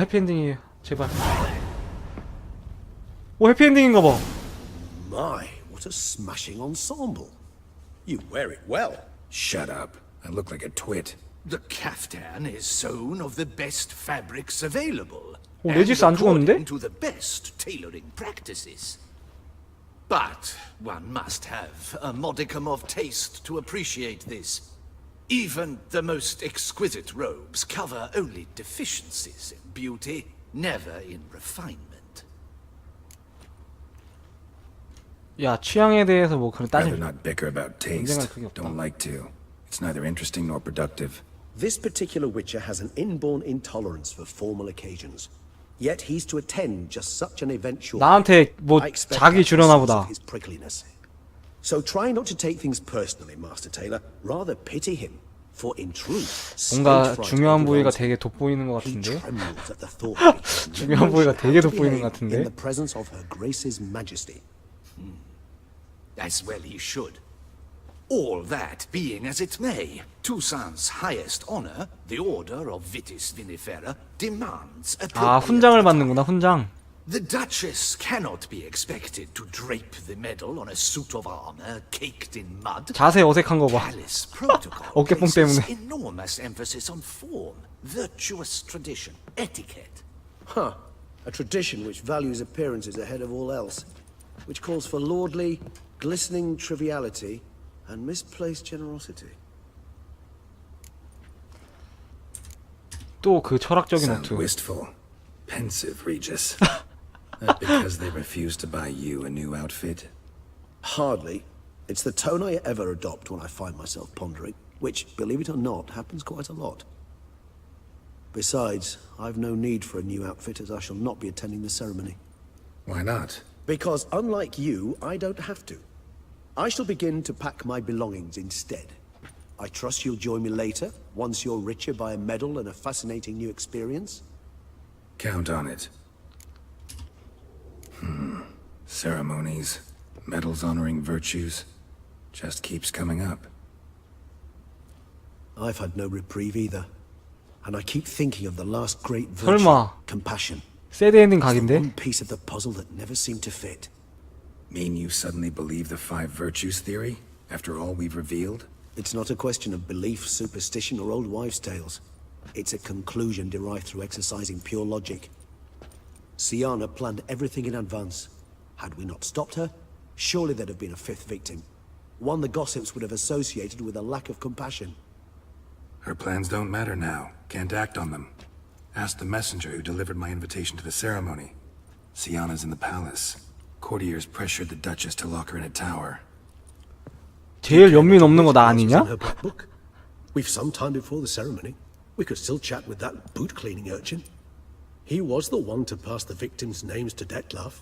해피엔딩이에요. 제발. 오, 해피엔딩인가 봐. My, what a smashing ensemble. You wear it well. Shut up. I look like a twit. The caftan is sewn of the best fabrics available. 오, 레지스 안 죽었는데? according to the best tailoring practices. But one must have a modicum of taste to appreciate this. Even the most exquisite robes cover only deficiencies in beauty, never in refinement. 야, 취향에 대해서 뭐 그런 Rather 따질. not bicker about taste. 언젠간 그게 없다. Don't like to. It's neither interesting nor productive. This particular Witcher has an inborn intolerance for formal occasions. Yet he's to attend just such an event shortly. 나한테 뭐 I expect 자기 that's the 주려나 source 보다. of his prickliness. So try not to take things personally, Master Taylor. Rather pity him. For in truth, 뭔가 stage fright 중요한 부위가 overwhelms him. 되게 돋보이는 것 He 같은데. trembles at the thought of it. 중요한 부위가 되게 How to 돋보이는 것 behave 같은데. in the presence of Her Grace's Majesty. As well he should. All that being as it may, Toussaint's highest honor, the Order of Vitis Vinifera, demands 아, appropriate 훈장을 받는구나, 훈장. The Duchess cannot be expected to drape the medal on a suit of armor caked in mud. 자세 어색한 거 봐. Palace protocol 어깨뽕 places 때문에. enormous emphasis on form, virtuous tradition, etiquette. Huh. A tradition which values appearances ahead of all else. Which calls for lordly, glistening triviality and misplaced generosity. 또 그 철학적인 Sound 노트. wistful. Pensive, Regis. That because they refuse to buy you a new outfit? Hardly. It's the tone I ever adopt when I find myself pondering, which, believe it or not, happens quite a lot. Besides, I've no need for a new outfit as I shall not be attending the ceremony. Why not? Because unlike you, I don't have to. I shall begin to pack my belongings instead. I trust you'll join me later, once you're richer by a medal and a fascinating new experience. Count on it. Ceremonies, medals honoring virtues, just keeps coming up. I've had no reprieve either. And I keep thinking of the last great virtue, 설마. compassion. 새드 엔딩 It's the 각인데? one piece of the puzzle that never seemed to fit. Mean you suddenly believe the 5 virtues theory, after all we've revealed? It's not a question of belief, superstition, or old wives' tales. It's a conclusion derived through exercising pure logic. Sienna planned everything in advance. Had we not stopped her, surely there'd have been a 5th victim. One the gossips would have associated with a lack of compassion. Her plans don't matter now. Can't act on them. Ask the messenger who delivered my invitation to the ceremony. Sienna's in the palace. Courtiers pressured the Duchess to lock her in a tower. 제일 연민 없는 거 나 아니냐? In her black book. We've some time before the ceremony. We could still chat with that boot-cleaning urchin. He was the one to pass the victims' names to Detlef.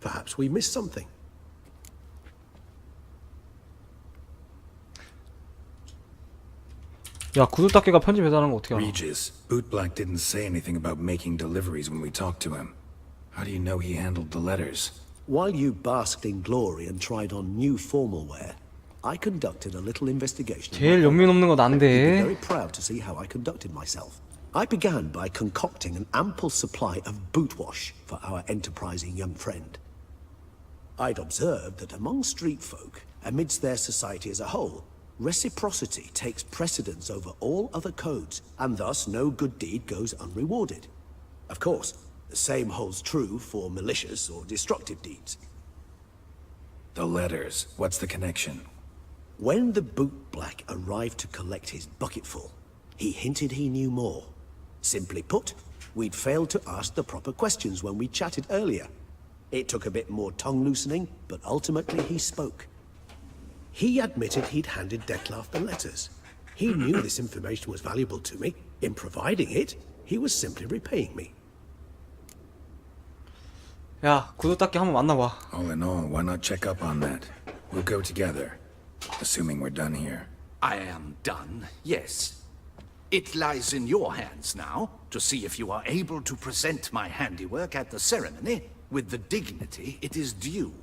Perhaps we missed something. 야, 구두닦이가 편집해달라는 거 어떻게 알아? Regis, Bootblack didn't say anything about making deliveries when we talked to him. How do you know he handled the letters? While you basked in glory and tried on new formal wear, I conducted a little investigation. 제일 연민 없는 거 You'd be 난데. very proud to see how I conducted myself. I began by concocting an ample supply of boot wash for our enterprising young friend. I'd observed that among street folk, amidst their society as a whole, reciprocity takes precedence over all other codes, and thus no good deed goes unrewarded. Of course, the same holds true for malicious or destructive deeds. The letters. What's the connection? When the bootblack arrived to collect his bucketful, he hinted he knew more. Simply put, we'd failed to ask the proper questions when we chatted earlier. It took a bit more tongue-loosening, but ultimately he spoke. He admitted he'd handed Detlef the letters. He knew this information was valuable to me. In providing it, he was simply repaying me. 야, 구두닦이 한번 만나봐. All in all, why not check up on that? We'll go together, assuming we're done here. I am done, yes. It lies in your hands now to see if you are able to present my handiwork at the ceremony with the dignity it is due.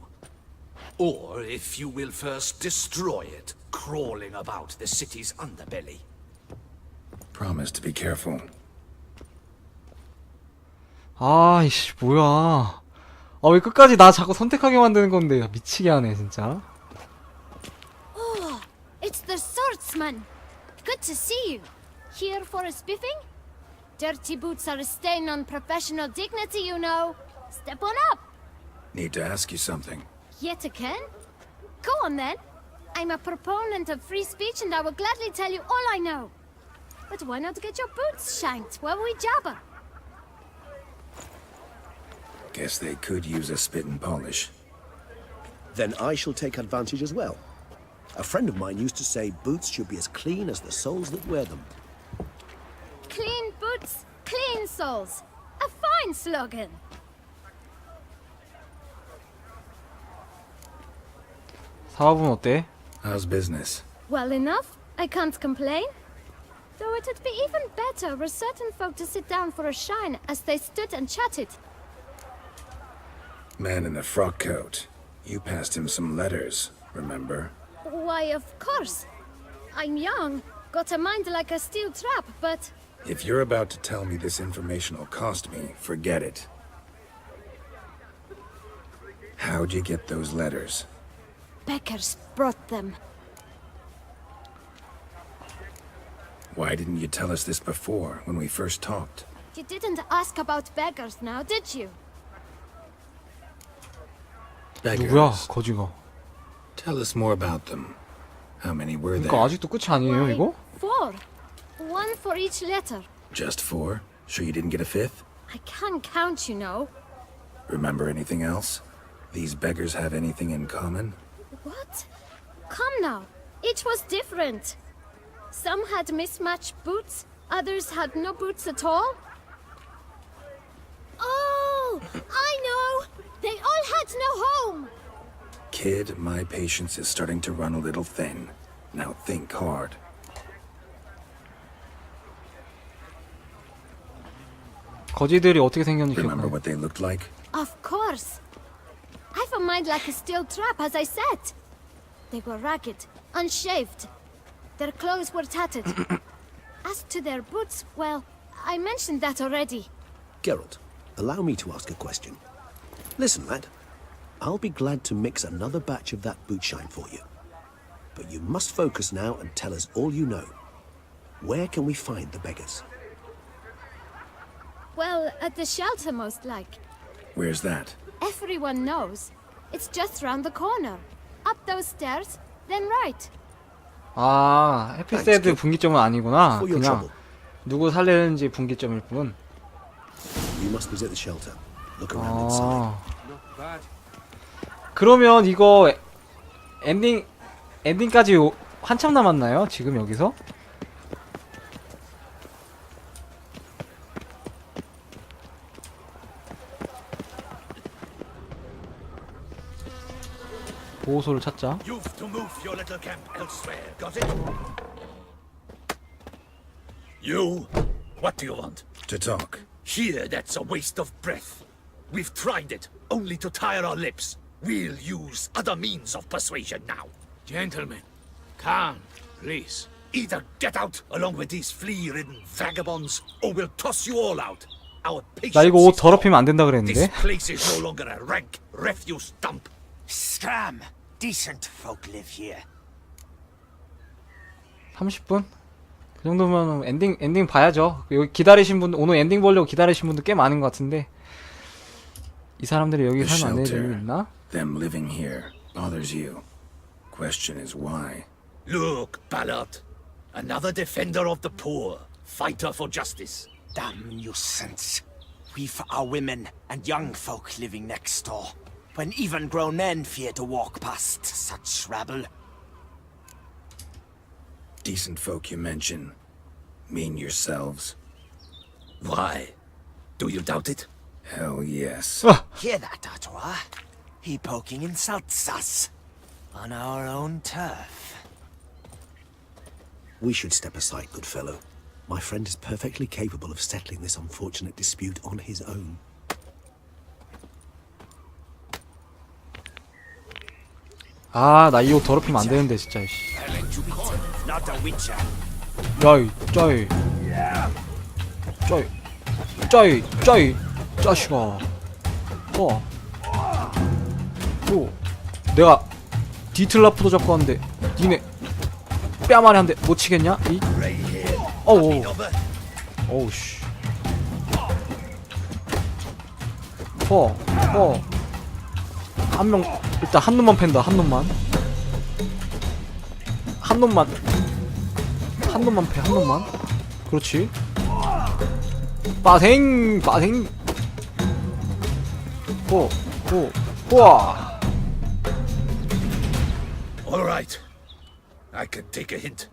Or if you will first destroy it, crawling about the city's underbelly. Promise to be careful. 아이씨 뭐야. 아 왜 끝까지 나 자꾸 선택하게 만드는 건데. 미치게 하네 진짜. Oh, it's the swordsman. Good to see you. Here for a spiffing? Dirty boots are a stain on professional dignity, you know. Step on up. Need to ask you something. Yet again? Go on then. I'm a proponent of free speech and I will gladly tell you all I know. But why not get your boots shanked while we jabber? Guess they could use a spit and polish. Then I shall take advantage as well. A friend of mine used to say boots should be as clean as the soles that wear them. Clean boots, clean souls. A fine slogan. 사업은 어때? How's business? Well enough. I can't complain. Though it'd be even better were certain folk to sit down for a shine as they stood and chatted. Man in the frock coat. You passed him some letters, remember? Why, of course. I'm young, got a mind like a steel trap, but... If you're about to tell me this information will cost me, forget it. How'd you get those letters? Beggars brought them. Why didn't you tell us this before, when we first talked? You didn't ask about beggars now, did you? 누구야 거지가. Tell us more about them. How many were there? 그러니까 아직도 끝이 아니에요 Why, 이거? 4. One for each letter. Just 4? Sure you didn't get a 5th? I can count, you know. Remember anything else? These beggars have anything in common? What? Come now. Each was different. Some had mismatched boots, others had no boots at all. Oh, I know! They all had no home! Kid, my patience is starting to run a little thin. Now think hard. 거지들이 어떻게 생겼는지 Remember 기억나. what they looked like? Of course. I've a mind like a steel trap, as I said. They were ragged, unshaved. Their clothes were tattered. As to their boots, well, I mentioned that already. Geralt, allow me to ask a question. Listen, lad. I'll be glad to mix another batch of that boot shine for you. But you must focus now and tell us all you know. Where can we find the beggars? Well, at the shelter, most like. Where's that? Everyone knows. It's just round the corner. Up those stairs, then right. 아 해피세드 분기점은 아니구나. For your 그냥 trouble, 누구 살리는지 분기점일 뿐. you must visit the shelter. Look around inside. 아 그러면 이거 엔딩까지 한참 남았나요? 지금 여기서? 보호소를 찾자. You've to move your little camp elsewhere, got it? You? What do you want? To talk. Here, that's a waste of breath. We've tried it, only to tire our lips. We'll use other means of persuasion now. Gentlemen, calm, please. Either get out along with these flea-ridden vagabonds, or we'll toss you all out. Our patience 나 이거 옷 is 더럽히면 안 된다 gone. This 그랬는데. place is no longer a rank refuse dump. Scram! Decent folk live here. 30분? 그 정도면 엔딩 봐야죠. 여기 기다리신 분, 오늘 엔딩 보려고 기다리신 분들 꽤 많은 것 같은데 이 사람들이 여기 The 살면 안 되는 이유 shelter. 있나? Them living here bothers you. Question is why. Look, Ballard. Another defender of the poor. Fighter for justice. Damn nuisance. We've our women and young folk living next door, when even grown men fear to walk past such rabble. Decent folk you mention. Mean yourselves? Why? Do you doubt it? Hell yes. Hear that, Artois? He poking insults us. On our own turf. We should step aside, good fellow. My friend is perfectly capable of settling this unfortunate dispute on his own. 아, 나 이 옷 더럽히면 안 되는데 진짜. 씨. Not a witcher. 야이, 짜이. 짜이. 짜이, 짜이. 자식아. 내가 디틀라프도 잡고 왔는데 니네 뺨 안에 한 대 못 치겠냐? 이? 어우 씨. 한 명 일단 한 놈만 팬다. 한 놈만 패. 한 놈만. 그렇지. 빠생. 호아. All right. I can take a hint.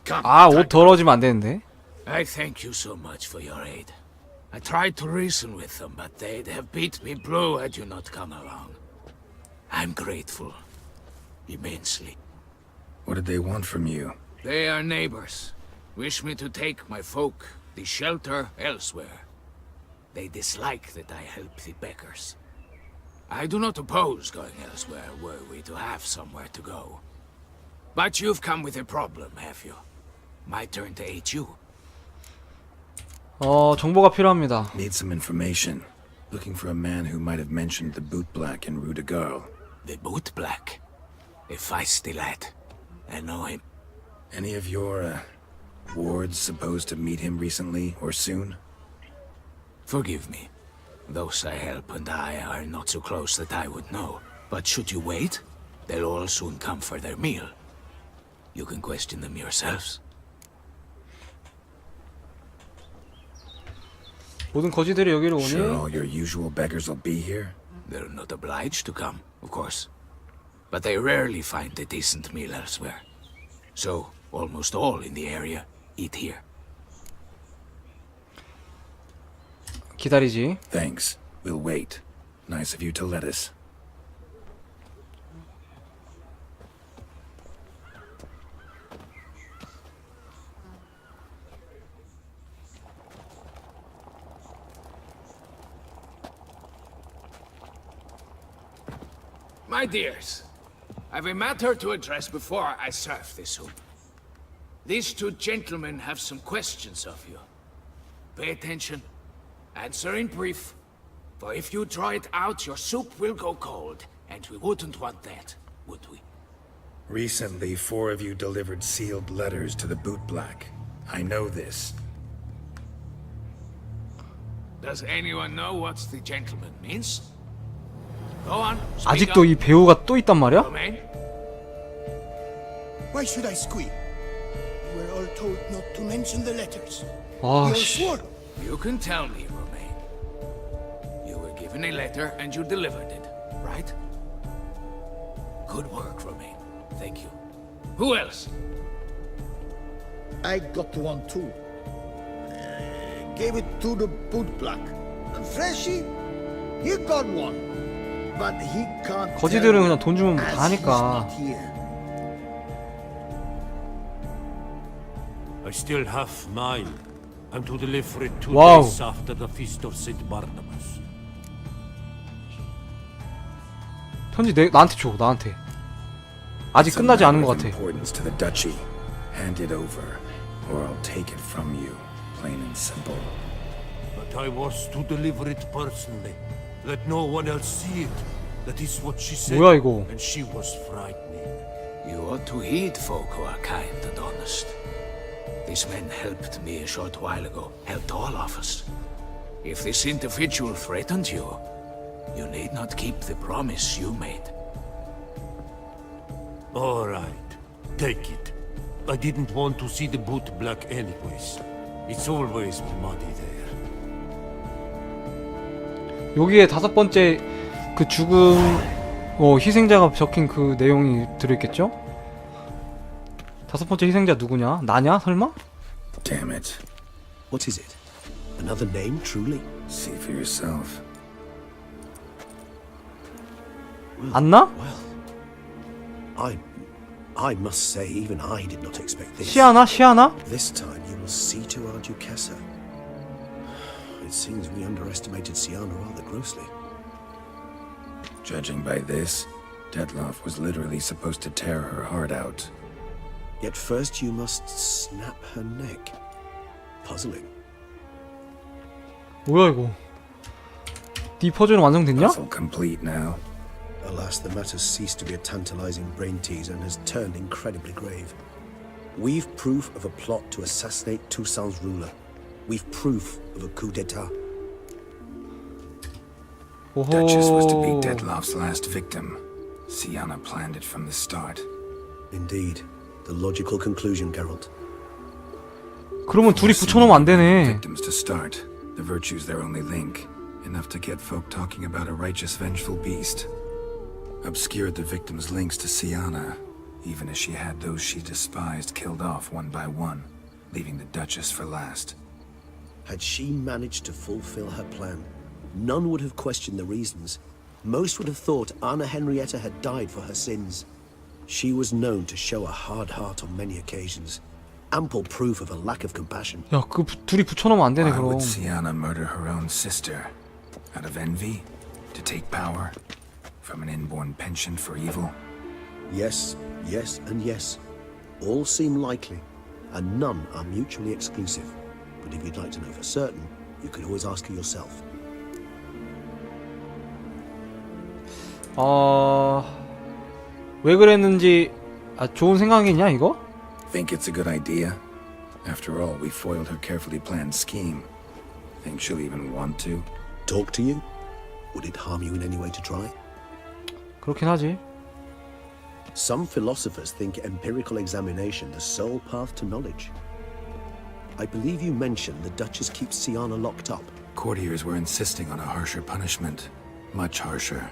Come. 아, 옷 더러워지면 안 되는데. I thank you so much for your aid. I tried to reason with them, but they'd have beat me blue had you not come along. I'm grateful. Immensely. What did they want from you? They are neighbors. Wish me to take my folk, the shelter, elsewhere. They dislike that I help the beggars. I do not oppose going elsewhere were we to have somewhere to go. But you've come with a problem, have you? My turn to aid you. 정보가 필요합니다. Need some information. Looking for a man who might have mentioned the boot black in Rue de Garl. The boot black? A feisty lad. I know him. Any of your, wards supposed to meet him recently or soon? Forgive me. Those I help and I are not so close that I would know. But should you wait, they'll all soon come for their meal. You can question them yourselves. 모든 거지들이 여기로 Sure 오니 all your usual beggars will be here? They're not obliged to come, of course. But they rarely find a decent meal elsewhere. So, almost all in the area eat here. 기다리지. Thanks. We'll wait. Nice of you to let us. My dears, I've a matter to address before I serve this soup. These two gentlemen have some questions of you. Pay attention. Answer in brief. For if you draw it out, your soup will go cold. And we wouldn't want that, would we? Recently, 4 of you delivered sealed letters to the boot black. I know this. Does anyone know what the gentleman means? Go on, speak 아직도 up. 이 배우가 또 있단 말이야? Romain? Why should I squeal? We're all told not to mention the letters. 아, You're 씨. sworn. You can tell me, Romain. You were given a letter and you delivered it, right? Good work, Romain. Thank you. Who else? I got one too. Gave it to the bootblack. And Freshie, he got one. But he can't. 거지들은 그냥 돈 주면 다 하니까. I still have mine. I'm to deliver it 2 Wow. days after the feast of St. Barnabas. 편지 나한테 줘. 나한테. 아직 It's a 끝나지 않은 matter 것 of 같아. importance to the duchy. Hand it over, or I'll take it from you. Plain and simple. But I was to deliver it personally. Let no one else see it. That is what she said. 뭐야, 이거? And she was frightening. You ought to heed folk who are kind and honest. These men helped me a short while ago, helped all of us. If this individual threatened you, you need not keep the promise you made. All right. Take it. I didn't want to see the boot black anyways. It's always muddy there. 여기에 5번째 그 죽음 희생자가 적힌 그 내용이 들어있겠죠? 5번째 희생자 누구냐? 나냐? 설마? Damn it. What is it? Another name, truly? See for yourself. 안나? I must say, even I did not expect this. 시아나? 시아나? This time you will see to our Duchessa. It seems we underestimated Siana rather grossly. Judging by this, Detloff was literally supposed to tear her heart out. Yet first you must snap her neck. Puzzling. 뭐야 이거? D 퍼즐은 완성됐냐? Puzzle complete now. Alas, the matter's ceased to be a tantalizing brain teaser and has turned incredibly grave. We've proof of a plot to assassinate Toussaint's ruler. We've proof of a coup d'etat. Duchess was to be 오호. Detloff's last victim. Sienna planned it from the start. Indeed, the logical conclusion, Geralt. 그러면 둘이 붙여놓으면 안 되네. Victims to start. The virtue's their only link. Enough to get folk talking about a righteous, vengeful beast. Obscured the victim's links to Sienna, even as she had those she despised killed off one by one, leaving the Duchess for last. Had she managed to fulfill her plan, none would have questioned the reasons. Most would have thought Anna Henrietta had died for her sins. She was known to show a hard heart on many occasions. Ample proof of a lack of compassion. 야, 그 둘이 붙여놓으면 안 되네 Why 그럼. would Sienna murder her own sister? Out of envy? To take power? From an inborn penchant for evil? Yes, yes, and yes. All seem likely, and none are mutually exclusive. But if you'd like to know for certain, you could always ask her yourself. 왜 그랬는지 좋은 생각이냐 이거? Think it's a good idea? After all, we foiled her carefully planned scheme. Think she'll even want to? Talk to you? Would it harm you in any way to try? 그렇긴 하지. Some philosophers think empirical examination the sole path to knowledge. I believe you mentioned the Duchess keeps Sienna locked up. Courtiers were insisting on a harsher punishment. Much harsher.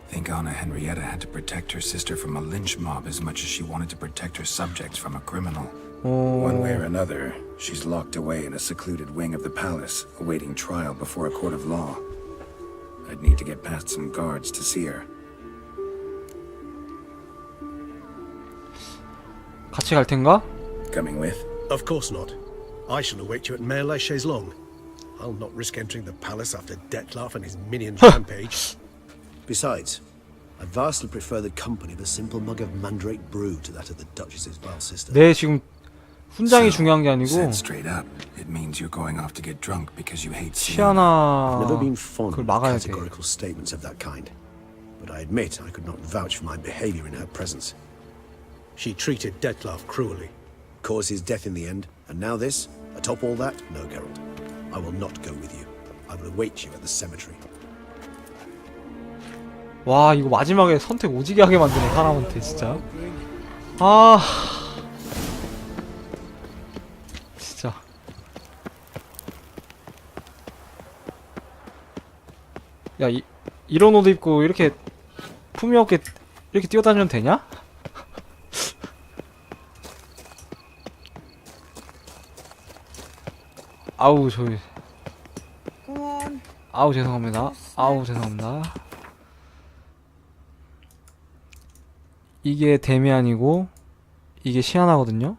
Think Anna Henrietta had to protect her sister from a lynch mob as much as she wanted to protect her subjects from a criminal. One way or another, she's locked away in a secluded wing of the palace, awaiting trial before a court of law. I'd need to get past some guards to see her. 같이 갈 텐가? Coming with? Of course not. I shall await you at Mare la Chaise-Longue. I'll not risk entering the palace after Detloff and his minions rampage. Besides, I vastly prefer the company of a simple mug of mandrake brew to that of the Duchess's vile sister. 네, 지금 훈장이 중요한 게 아니고 Said straight up, it means you're going off to get drunk because you hate Sienna. 시아나 Never been fond 그걸 of 막아야 돼. categorical statements of that kind, but I admit I could not vouch for my behavior in her presence. She treated Detloff cruelly, caused his death in the end, and now this. Atop all that, no, Geralt. I will not go with you. I will await you at the cemetery. 와, 이거 마지막에 선택 오지게 하게 만드네 사람한테 진짜. 진짜. 야, 이런 옷 입고 이렇게 품위 없게 이렇게 뛰어다니면 되냐? 아우 죄송합니다. 죄송합니다. 이게 데미안이고 이게 시아나거든요.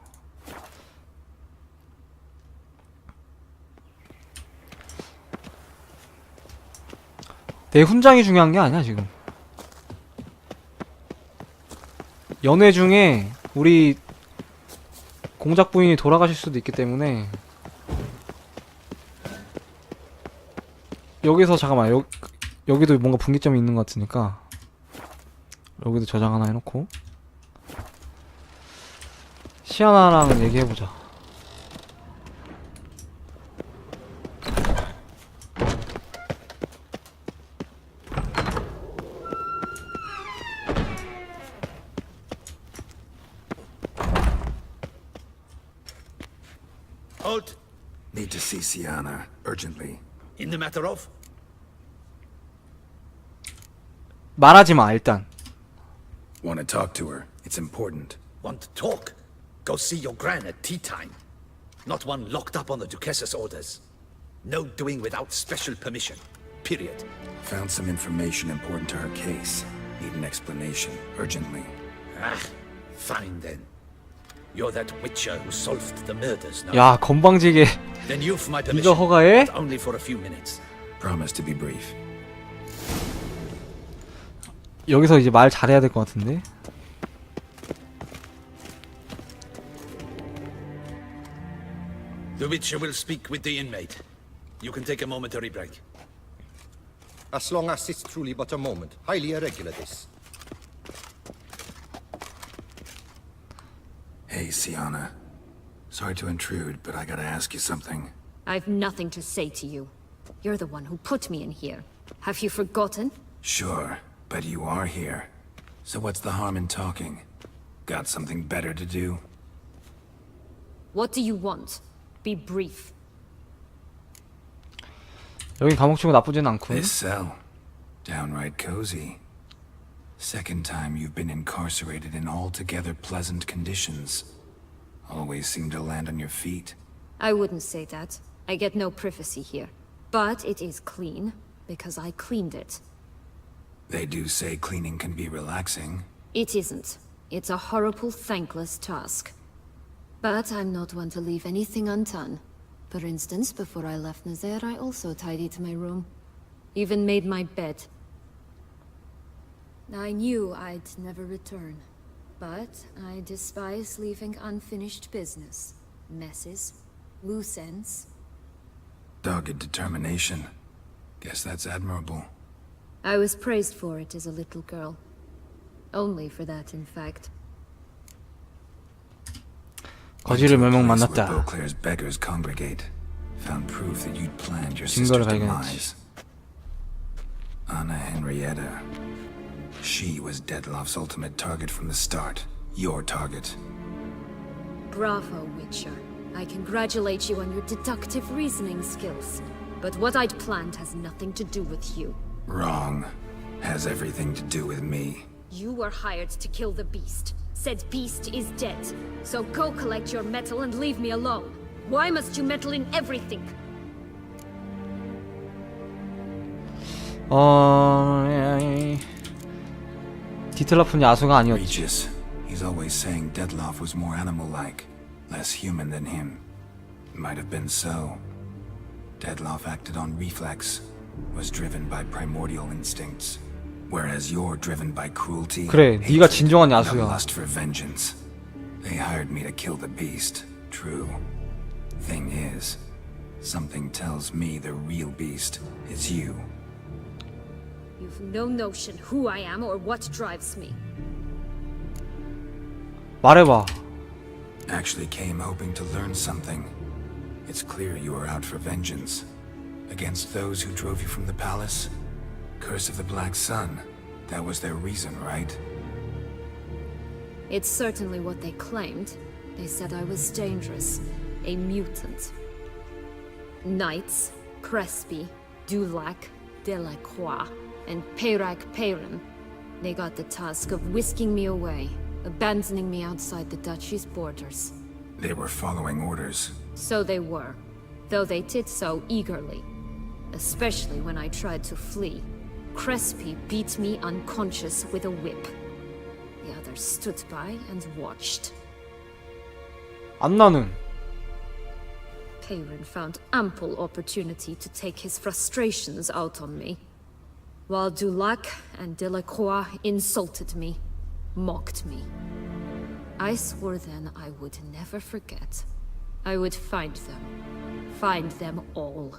내 훈장이 중요한 게 아니야 지금. 연애 중에 우리 공작 부인이 돌아가실 수도 있기 때문에 여기서 잠깐만 여기도 뭔가 분기점이 있는 것 같으니까 여기도 저장 하나 해놓고 시아나랑 얘기해보자. Halt! Need to see Sienna, urgently. In the matter of? 말하지 마 일단. Want to talk to her. It's important. Want to talk? Go see your gran at tea time. Not one locked up on the Duchess's orders. No doing without special permission. Period. Found some information important to her case. Need an explanation, urgently. Fine then. You're that witcher who solved the murders now. 야 건방지게 Then you've my 이거 permission. 허가해? But only for a few minutes. Promise to be brief. 여기서 이제 말 잘해야 될 것 같은데. The witcher will speak with the inmate. You can take a momentary break. As long as it's truly but a moment. Highly irregular, this. Hey, Sienna. Sorry to intrude, but I gotta ask you something. I've nothing to say to you. You're the one who put me in here. Have you forgotten? Sure, but you are here. So what's the harm in talking? Got something better to do? What do you want? Be brief. 여긴 감옥치고 나쁘진 않군. This cell. Downright cozy. Second time you've been incarcerated in altogether pleasant conditions. Always seem to land on your feet. I wouldn't say that. I get no privacy here. But it is clean, because I cleaned it. They do say cleaning can be relaxing. It isn't. It's a horrible, thankless task. But I'm not one to leave anything undone. For instance, before I left Nazaire, I also tidied my room. Even made my bed. I knew I'd never return. But I despise leaving unfinished business. Messes. Loose ends. Dogged determination. Guess that's admirable. I was praised for it as a little girl. Only for that, in fact. 거지를 멸목 Where 만났다. Beauclair's beggars congregate. Found proof that you'd planned your 증거를 sister's 발견했지. demise. Anna Henrietta. She was Dettloff's ultimate target from the start. Your target. Bravo, Witcher. I congratulate you on your deductive reasoning skills. But what I'd planned has nothing to do with you. Wrong. Has everything to do with me. You were hired to kill the beast. Said beast is dead. So go collect your metal and leave me alone. Why must you meddle in everything? 디틀러프는 야수가 아니었지. Regis. He's always saying Dettloff was more animal-like, less human than him. Might have been so. Dettloff acted on reflex, was driven by primordial instincts, whereas you're driven by cruelty. 그래, 네가 진정한 and a 야수야. lust for vengeance. They hired me to kill the beast. True. Thing is, something tells me the real beast is you. You've no notion who I am or what drives me. 말해봐. Actually came hoping to learn something. It's clear you were out for vengeance. Against those who drove you from the palace? Curse of the Black Sun. That was their reason, right? It's certainly what they claimed. They said I was dangerous. A mutant. Knights, Crespi, Dulac, Delacroix, and Peyrac Peyran. They got the task of whisking me away, abandoning me outside the duchy's borders. They were following orders. So they were, though they did so eagerly. Especially when I tried to flee. Crespi beat me unconscious with a whip. The others stood by and watched. 안나는 Peyran found ample opportunity to take his frustrations out on me. While Dulac and Delacroix insulted me, mocked me. I swore then I would never forget. I would find them all.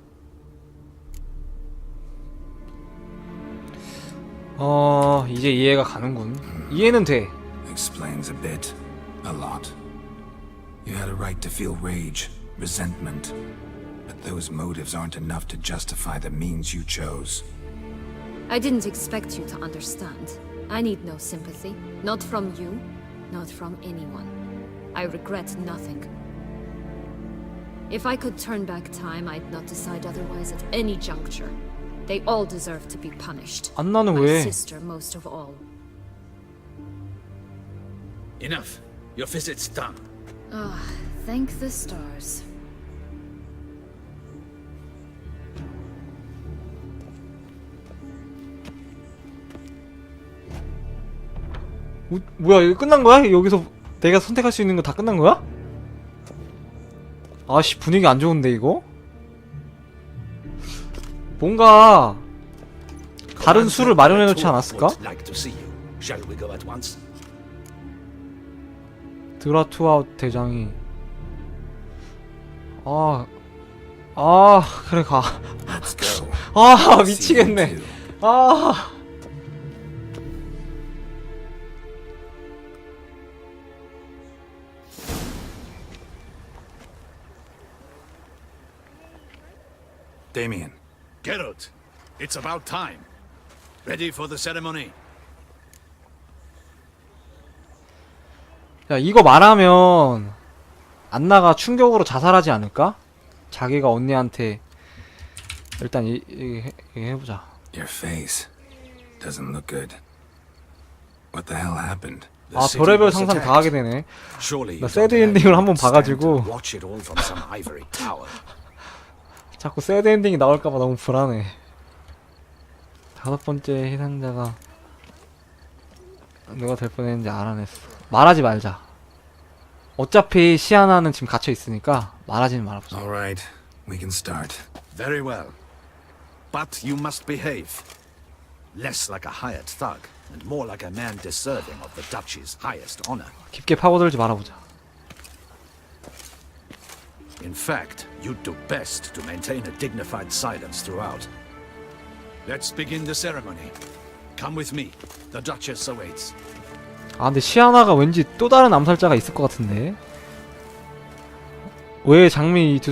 이제 이해가 가는군. 이해는 돼. Explains a bit. A lot. You had a right to feel rage, resentment. But those motives aren't enough to justify the means you chose. I didn't expect you to understand. I need no sympathy. Not from you, not from anyone. I regret nothing. If I could turn back time, I'd not decide otherwise at any juncture. They all deserve to be punished. 안나는 My 왜? sister most of all. Enough. Your visit's done. Ah, thank the stars. 뭐야, 이거 끝난 거야? 여기서 내가 선택할 수 있는 거 다 끝난 거야? 아씨, 분위기 안 좋은데 이거? 뭔가 다른 수를 마련해 놓지 않았을까? Shall we go at once? 드라투아웃 대장이 그래 가. Let's go. 미치겠네. 아. Damien. Geralt, it's about time. Ready for the ceremony? 야, 이거 말하면 안나가 충격으로 자살하지 않을까? 자기가 언니한테 일단 이 해보자. Your face doesn't look good. What the hell happened? 아, 별의별 상상 다 하게 되네. Surely 나 you 새드 don't 엔딩을 have 한번 to stand and 봐가지고 watch it all from some ivory tower. 자꾸 새드 엔딩이 나올까봐 너무 불안해. 5번째 희생자가 누가 될 뻔했는지 알아냈어. 말하지 말자. 어차피 시아나는 지금 갇혀 있으니까 말하지는 말아보자. All right, we can start. Very well. But you must behave. Less like a hired thug, and more like a man deserving of the Duchy's highest honor. 깊게 파고들지 말아보자. In fact, you'd do best to maintain a dignified silence throughout. Let's begin the ceremony. Come with me. The Duchess awaits. 아, 근데 시아나가 왠지 또 다른 암살자가 있을 것 같은데. 왜 장미 이 두